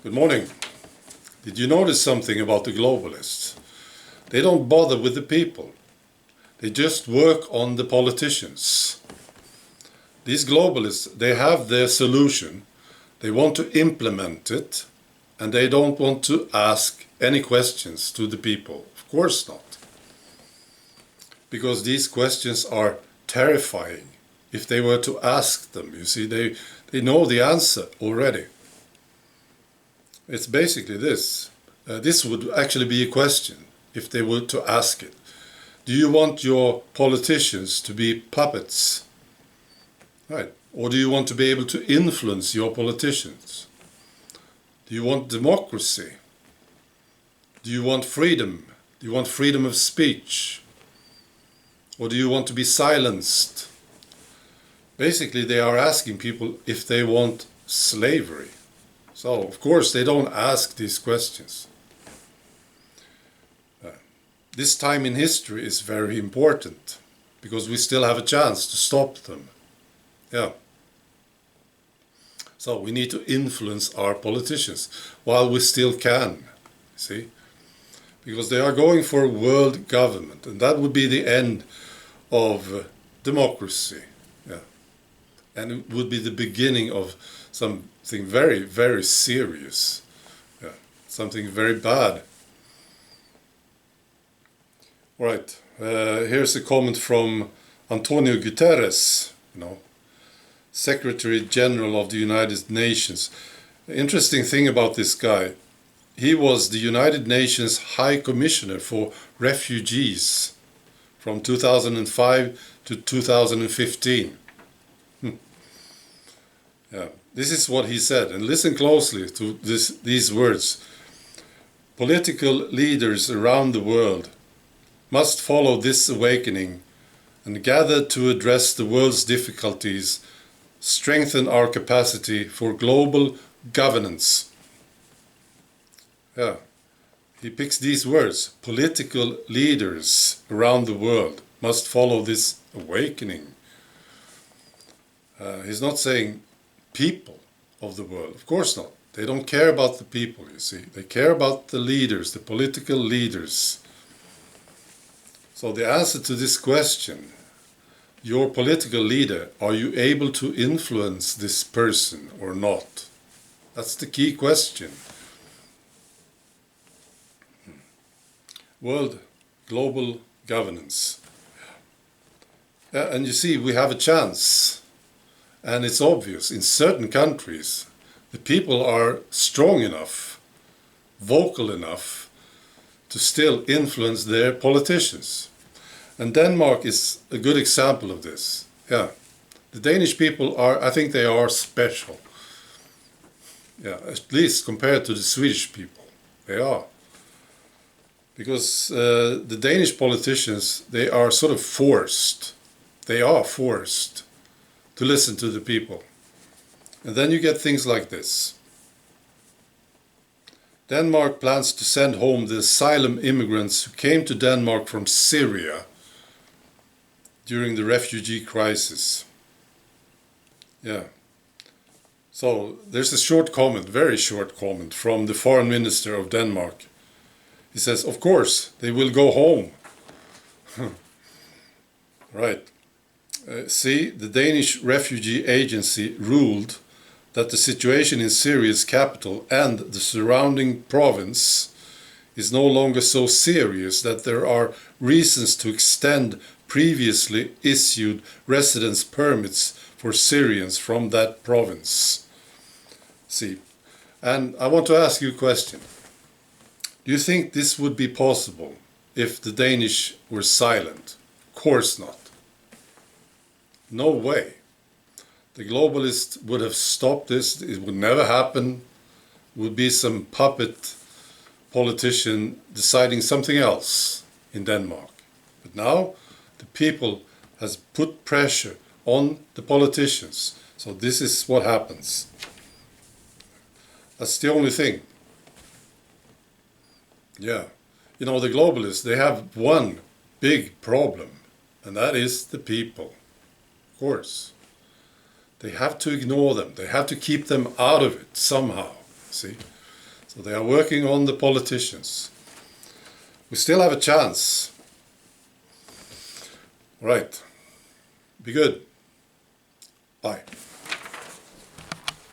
Good morning. Did you notice something about the globalists? They don't bother with the people. They just work on the politicians. These globalists, they have their solution. They want to implement it, and they don't want to ask any questions to the people. Of course not. Because these questions are terrifying. If they were to ask them, you see, they know the answer already. It's basically this. This would actually be a question if they were to ask it. Do you want your politicians to be puppets? Right. Or do you want to be able to influence your politicians? Do you want democracy? Do you want freedom? Do you want freedom of speech? Or do you want to be silenced? Basically, they are asking people if they want slavery. So, of course, they don't ask these questions. This time in history is very important because we still have a chance to stop them. Yeah. So we need to influence our politicians while we still can, see? Because they are going for world government, and that would be the end of democracy. Yeah. And it would be the beginning of something very, very serious. Yeah. Something very bad. All right. Here's a comment from Antonio Guterres, Secretary General of the United Nations. Interesting thing about this guy, he was the United Nations High Commissioner for Refugees from 2005 to 2015. Yeah, this is what he said, and listen closely to these words. Political leaders around the world must follow this awakening and gather to address the world's difficulties, strengthen our capacity for global governance. Yeah, he picks these words. Political leaders around the world must follow this awakening. He's not saying people of the world. Of course not. They don't care about the people, you see. They care about the leaders, the political leaders. So the answer to this question, your political leader, are you able to influence this person or not? That's the key question. World global governance. And you see, we have a chance. And it's obvious, in certain countries, the people are strong enough, vocal enough, to still influence their politicians. And Denmark is a good example of this. Yeah, the Danish people are, I think they are special. Yeah, at least compared to the Swedish people, they are. Because the Danish politicians, they are sort of forced. They are forced to listen to the people. And then you get things like this. Denmark plans to send home the asylum immigrants who came to Denmark from Syria during the refugee crisis. Yeah. So there's a short comment, very short comment, from the foreign minister of Denmark. He says, of course, they will go home. Right. See, the Danish Refugee Agency ruled that the situation in Syria's capital and the surrounding province is no longer so serious that there are reasons to extend previously issued residence permits for Syrians from that province. See, and I want to ask you a question. Do you think this would be possible if the Danish were silent? Of course not. No way. The globalists would have stopped this. It would never happen. It would be some puppet politician deciding something else in Denmark. But now the people has put pressure on the politicians. So this is what happens. That's the only thing. Yeah. The globalists, they have one big problem, and that is the people. Of course. They have to ignore them. They have to keep them out of it somehow. See? So they are working on the politicians. We still have a chance. Right. Be good. Bye.